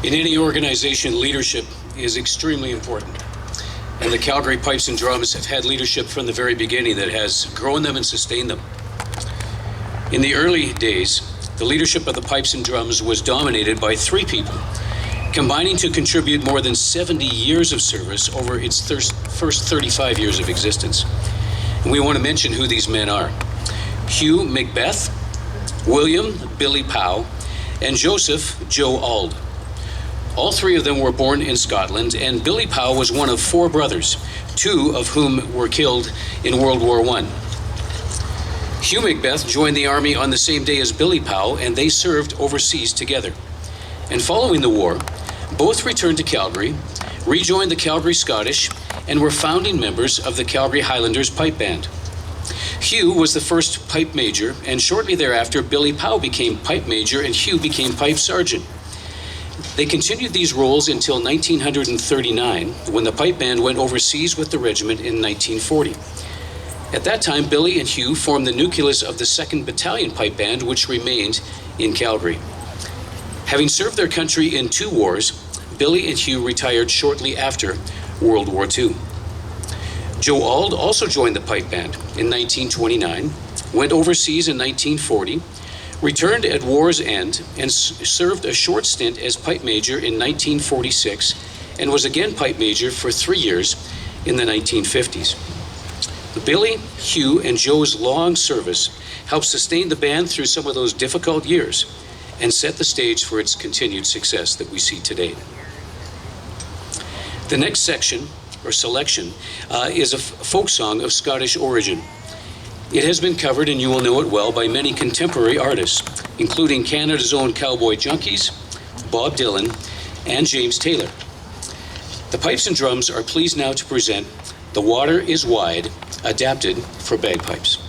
In any organization, leadership is extremely important. And the Calgary Pipes and Drums have had leadership from the very beginning that has grown them and sustained them. In the early days, the leadership of the Pipes and Drums was dominated by three people, combining to contribute more than 70 years of service over its first 35 years of existence. And we want to mention who these men are. Hugh McBeth, William Billy Powell, and Joseph Joe Auld. All three of them were born in Scotland, and Billy Powell was one of four brothers, two of whom were killed in World War I. Hugh McBeth joined the Army on the same day as Billy Powell, and they served overseas together. And following the war, both returned to Calgary, rejoined the Calgary Scottish, and were founding members of the Calgary Highlanders Pipe Band. Hugh was the first pipe major, and shortly thereafter, Billy Powell became pipe major and Hugh became pipe sergeant. They continued these roles until 1939, when the pipe band went overseas with the regiment in 1940. At that time, Billy and Hugh formed the nucleus of the 2nd Battalion Pipe Band, which remained in Calgary. Having served their country in 2 wars, Billy and Hugh retired shortly after World War II. Joe Auld also joined the pipe band in 1929, went overseas in 1940, returned at war's end, and served a short stint as pipe major in 1946, and was again pipe major for 3 years in the 1950s. Billy, Hugh, and Joe's long service helped sustain the band through some of those difficult years and set the stage for its continued success that we see today. The next section, or selection, is a folk song of Scottish origin. It has been covered, and you will know it well, by many contemporary artists, including Canada's own Cowboy Junkies, Bob Dylan, and James Taylor. The Pipes and Drums are pleased now to present The Water is Wide, adapted for bagpipes.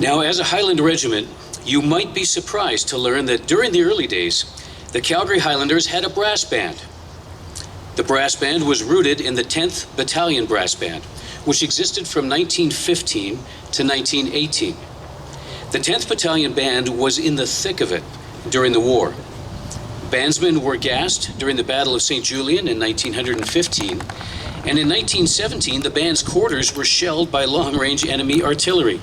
Now, as a Highland regiment, you might be surprised to learn that during the early days, the Calgary Highlanders had a brass band. The brass band was rooted in the 10th Battalion Brass Band, which existed from 1915 to 1918. The 10th Battalion Band was in the thick of it during the war. Bandsmen were gassed during the Battle of St. Julian in 1915, and in 1917, the band's quarters were shelled by long-range enemy artillery.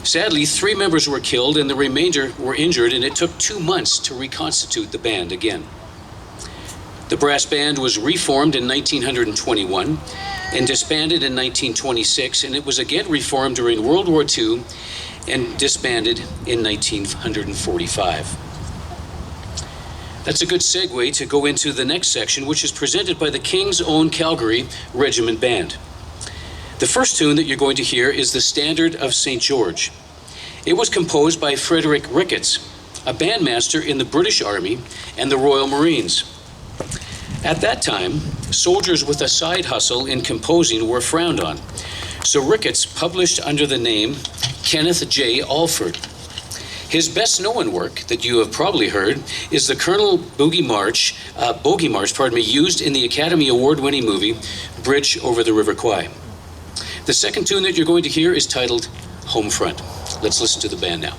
Sadly, 3 members were killed and the remainder were injured, and it took 2 months to reconstitute the band again. The brass band was reformed in 1921 and disbanded in 1926, and it was again reformed during World War II and disbanded in 1945. That's a good segue to go into the next section, which is presented by the King's Own Calgary Regiment Band. The first tune that you're going to hear is the Standard of St. George. It was composed by Frederick Ricketts, a bandmaster in the British Army and the Royal Marines. At that time, soldiers with a side hustle in composing were frowned on, so Ricketts published under the name Kenneth J. Alford. His best-known work that you have probably heard is the Colonel Bogey March, used in the Academy Award-winning movie Bridge over the River Kwai. The second tune that you're going to hear is titled Home Front. Let's listen to the band now.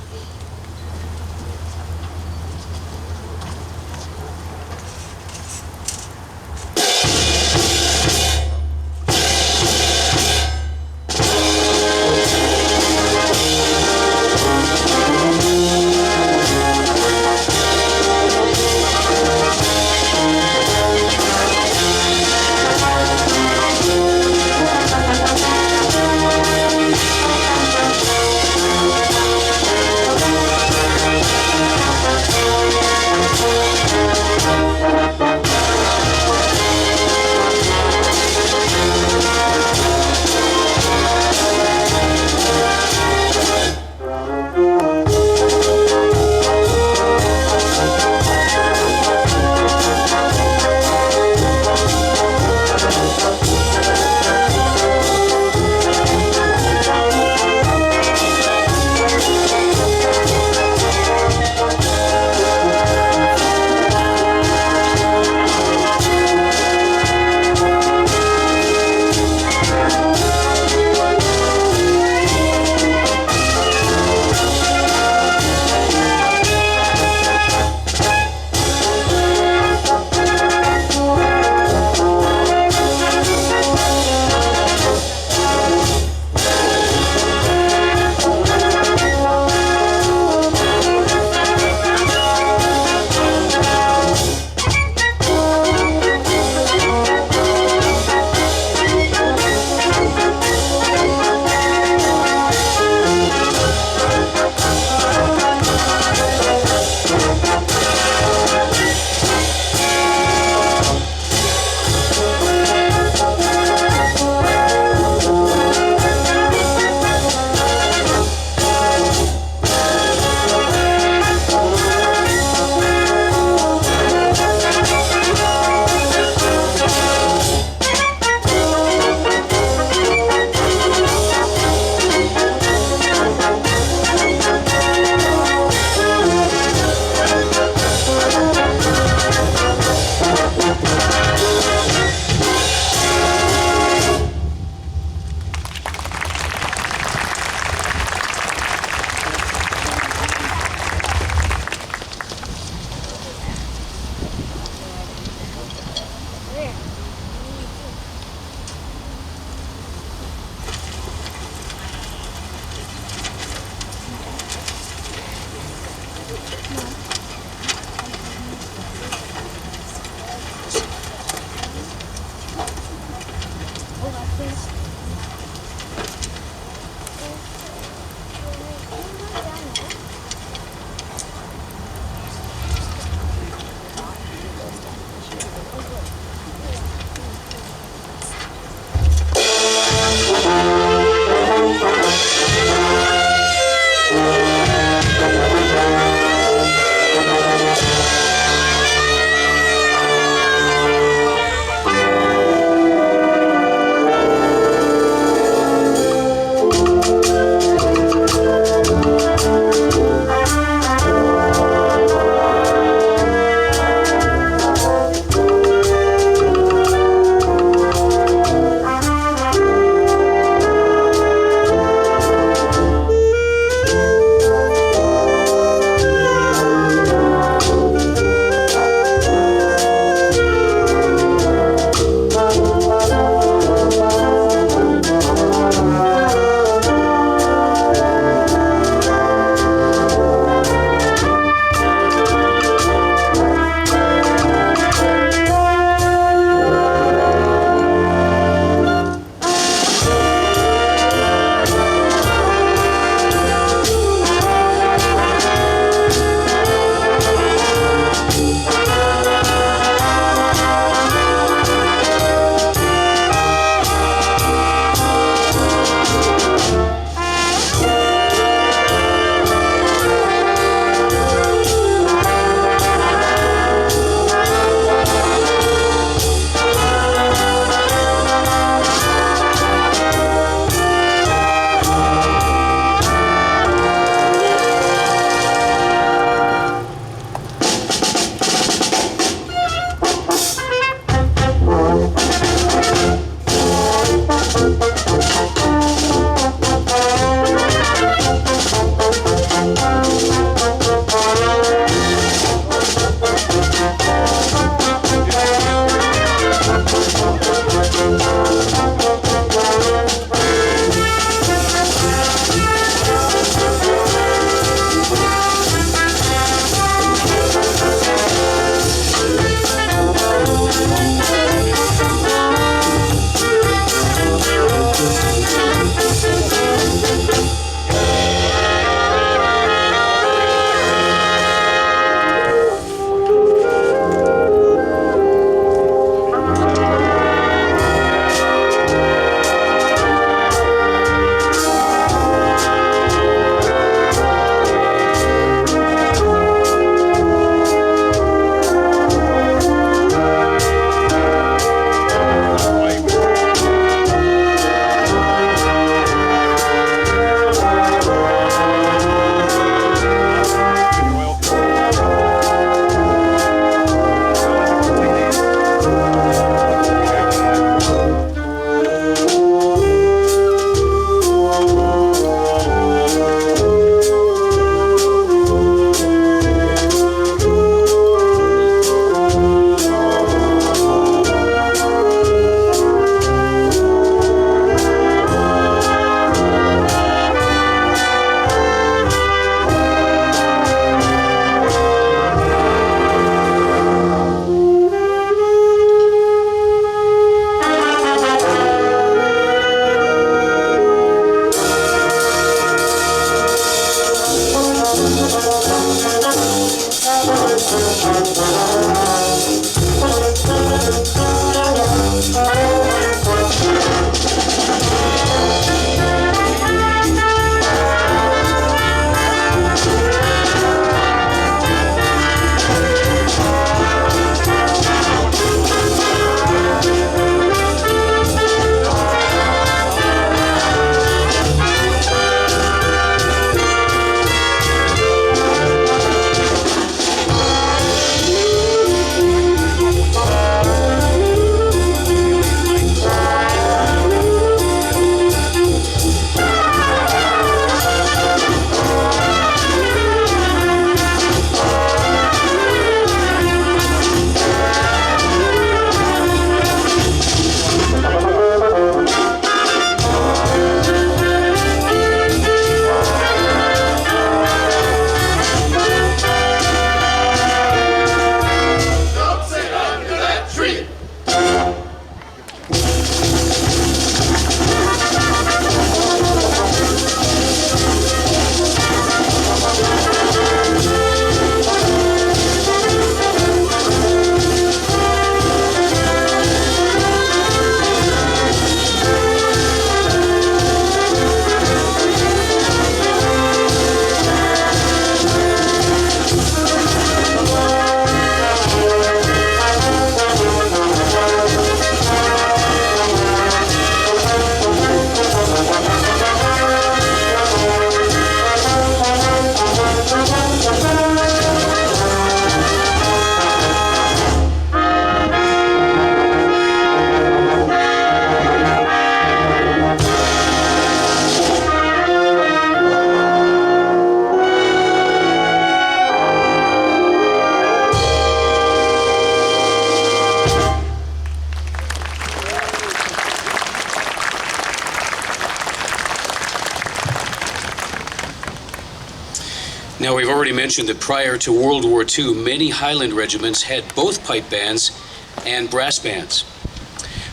already mentioned that prior to World War II, many Highland regiments had both pipe bands and brass bands.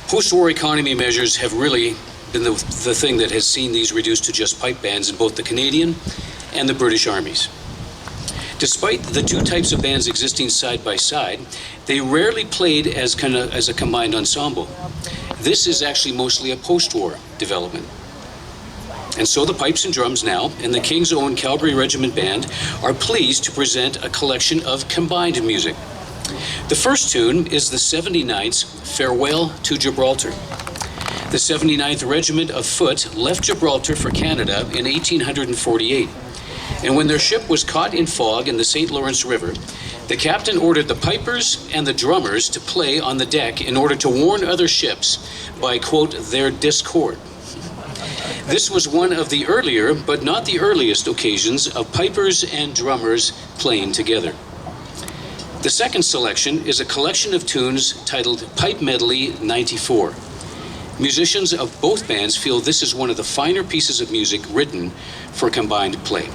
Post-war economy measures have really been the thing that has seen these reduced to just pipe bands in both the Canadian and the British armies. Despite the two types of bands existing side by side, they rarely played as a combined ensemble. This is actually mostly a post-war development. And so the Pipes and Drums now, and the King's Own Calgary Regiment Band, are pleased to present a collection of combined music. The first tune is the 79th's Farewell to Gibraltar. The 79th Regiment of Foot left Gibraltar for Canada in 1848. And when their ship was caught in fog in the St. Lawrence River, the captain ordered the pipers and the drummers to play on the deck in order to warn other ships by, quote, their discord. This was one of the earlier, but not the earliest, occasions of pipers and drummers playing together. The second selection is a collection of tunes titled Pipe Medley 94. Musicians of both bands feel this is one of the finer pieces of music written for combined play.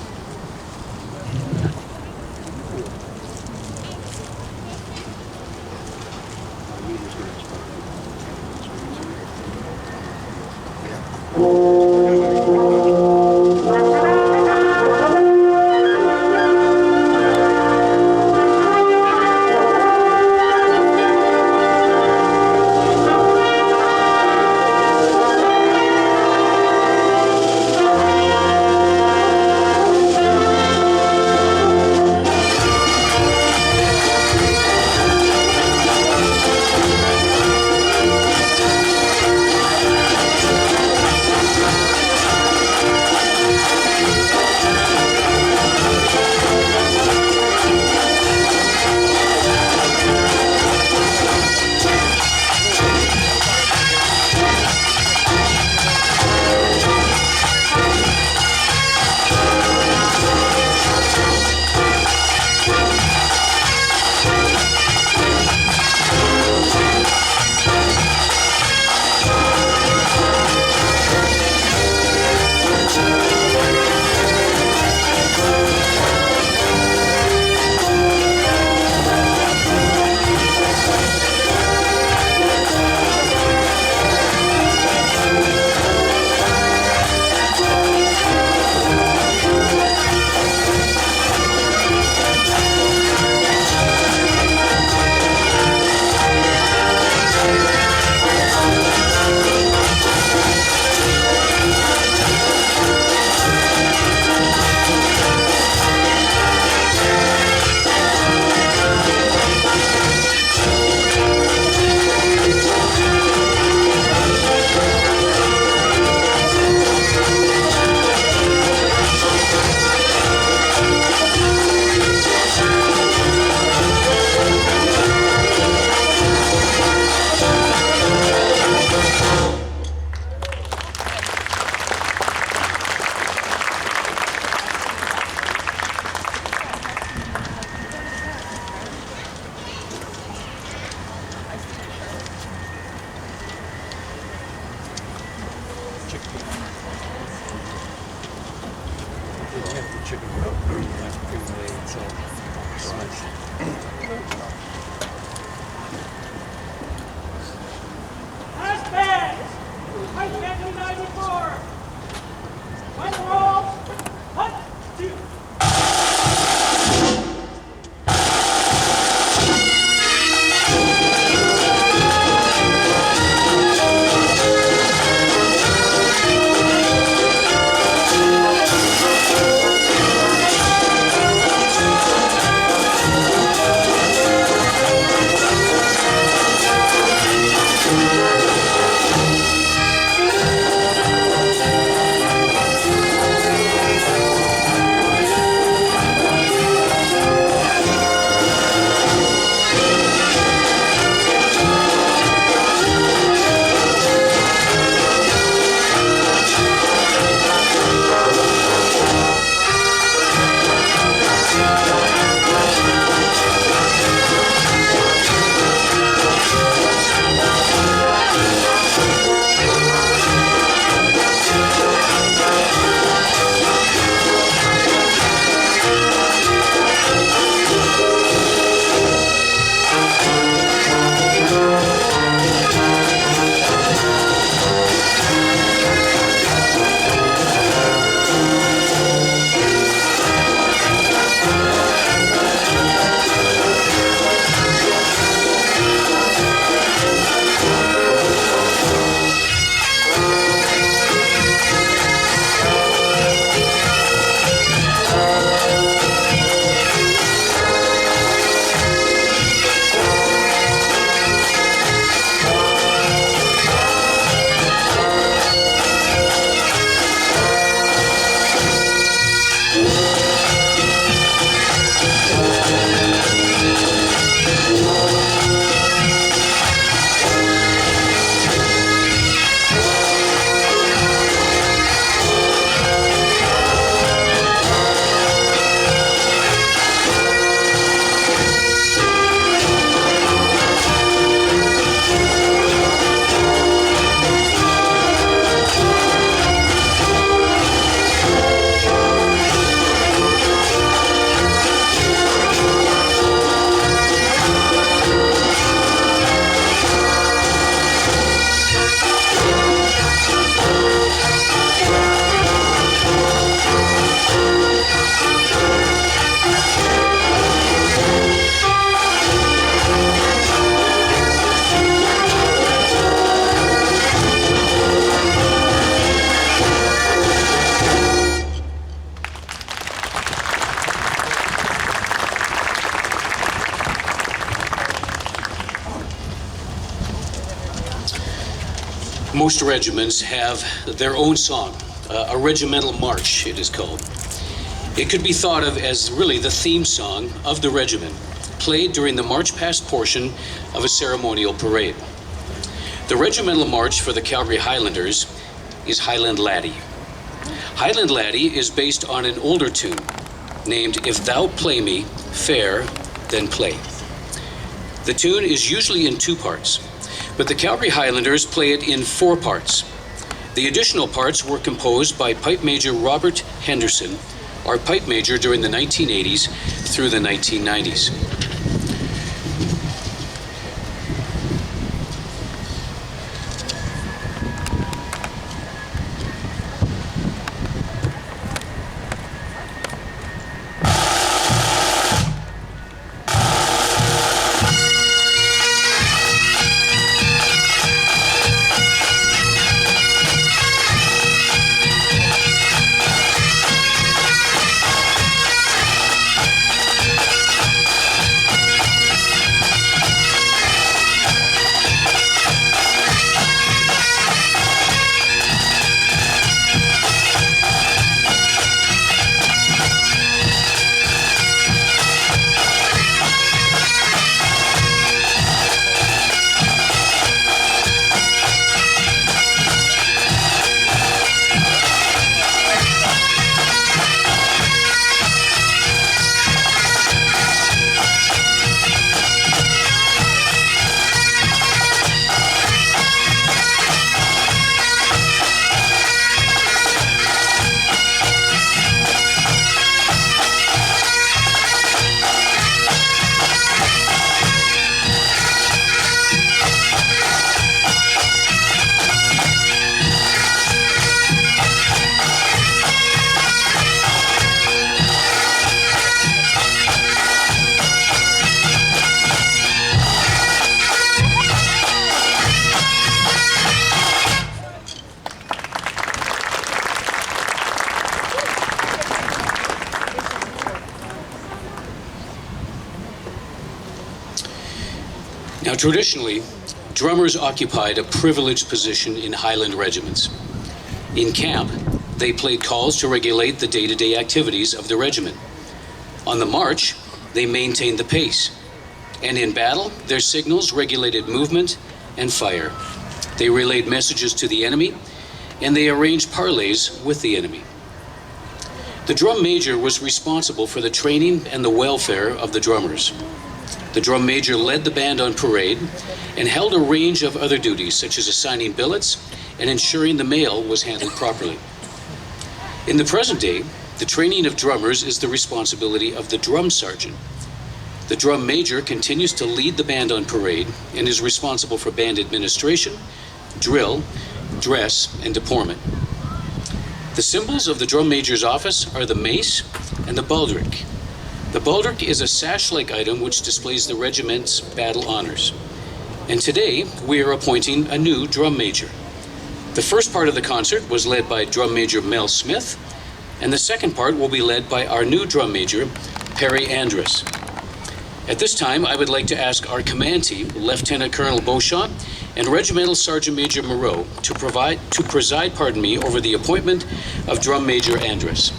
Most regiments have their own song, a regimental march, it is called. It could be thought of as really the theme song of the regiment, played during the march past portion of a ceremonial parade. The regimental march for the Calgary Highlanders is Highland Laddie. Highland Laddie is based on an older tune named If Thou Play Me Fair, Then Play. The tune is usually in two parts, but the Calgary Highlanders play it in four parts. The additional parts were composed by Pipe Major Robert Henderson, our pipe major during the 1980s through the 1990s. Now, traditionally, drummers occupied a privileged position in Highland regiments. In camp, they played calls to regulate the day-to-day activities of the regiment. On the march, they maintained the pace. And in battle, their signals regulated movement and fire. They relayed messages to the enemy, and they arranged parleys with the enemy. The drum major was responsible for the training and the welfare of the drummers. The drum major led the band on parade and held a range of other duties, such as assigning billets and ensuring the mail was handled properly. In the present day, the training of drummers is the responsibility of the drum sergeant. The drum major continues to lead the band on parade and is responsible for band administration, drill, dress, and deportment. The symbols of the drum major's office are the mace and the baldric. The baldric is a sash-like item which displays the regiment's battle honors. And today, we are appointing a new drum major. The first part of the concert was led by Drum Major Mel Smith, and the second part will be led by our new drum major, Perry Andrus. At this time, I would like to ask our command team, Lieutenant Colonel Beauchamp and Regimental Sergeant Major Moreau, to preside over the appointment of Drum Major Andrus.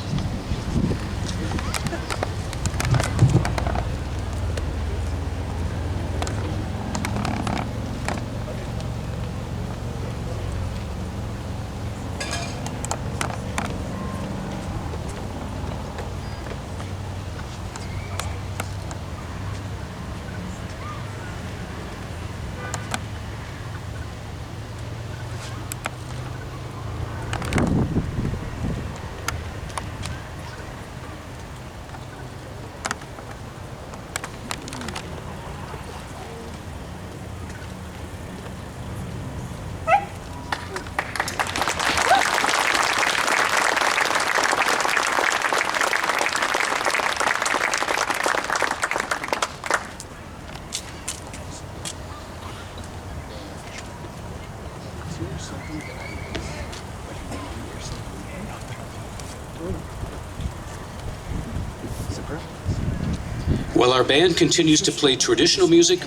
While our band continues to play traditional music,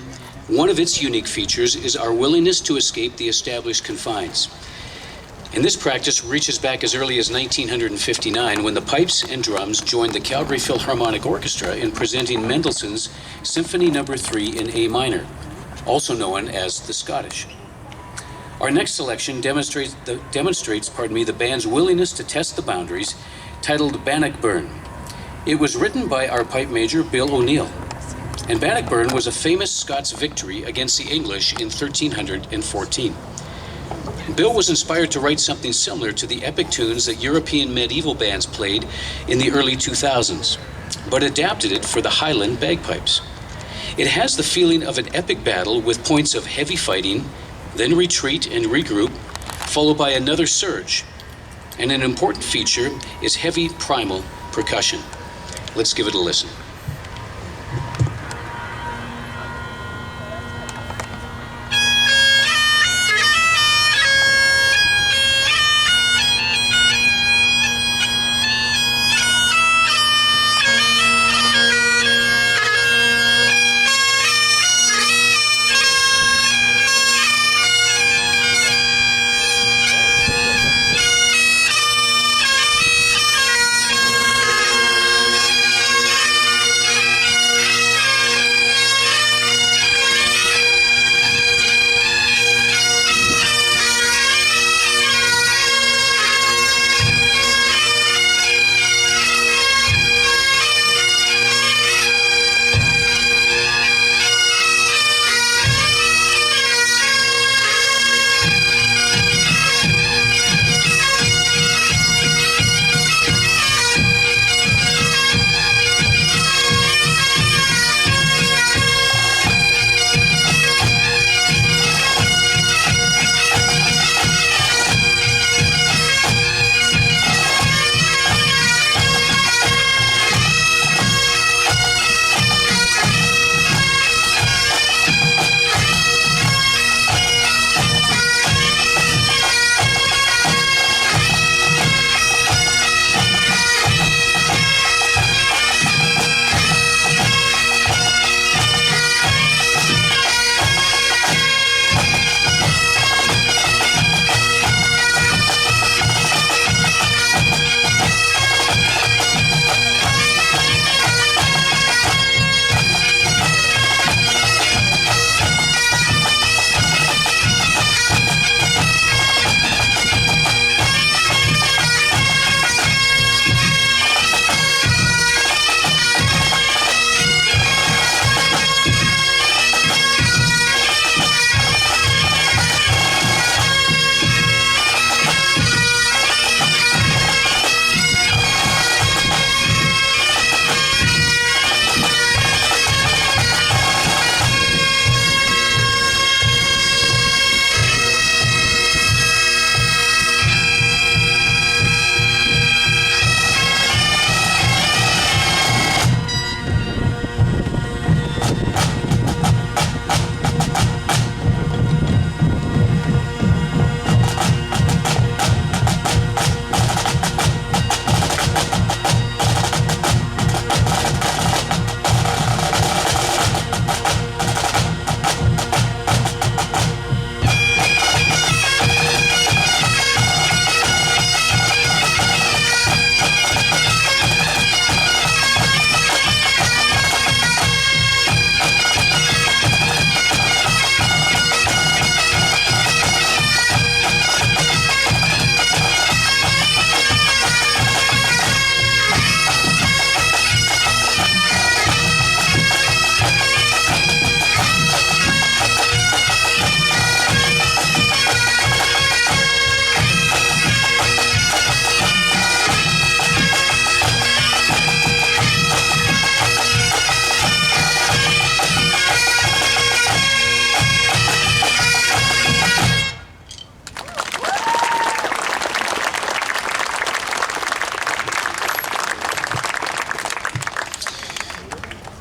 One of its unique features is our willingness to escape the established confines. And this practice reaches back as early as 1959, when the pipes and drums joined the Calgary Philharmonic Orchestra in presenting Mendelssohn's Symphony No. 3 in A minor, also known as the Scottish. Our next selection demonstrates the band's willingness to test the boundaries, titled Bannockburn. It was written by our pipe major, Bill O'Neill. And Bannockburn was a famous Scots victory against the English in 1314. Bill was inspired to write something similar to the epic tunes that European medieval bands played in the early 2000s, but adapted it for the Highland bagpipes. It has the feeling of an epic battle with points of heavy fighting, then retreat and regroup, followed by another surge. And an important feature is heavy primal percussion. Let's give it a listen.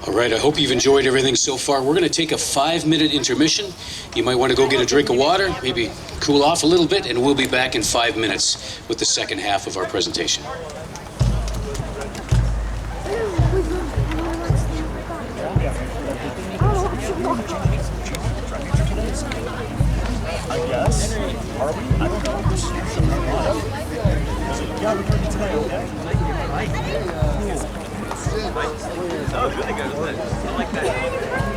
All right, I hope you've enjoyed everything so far. We're going to take a 5-minute intermission. You might want to go get a drink of water, maybe cool off a little bit, and we'll be back in 5 minutes with the second half of our presentation. Oh, I guess. Are we? I don't know. Yeah, we're drinking today, okay? Oh, really good, isn't it? I like that.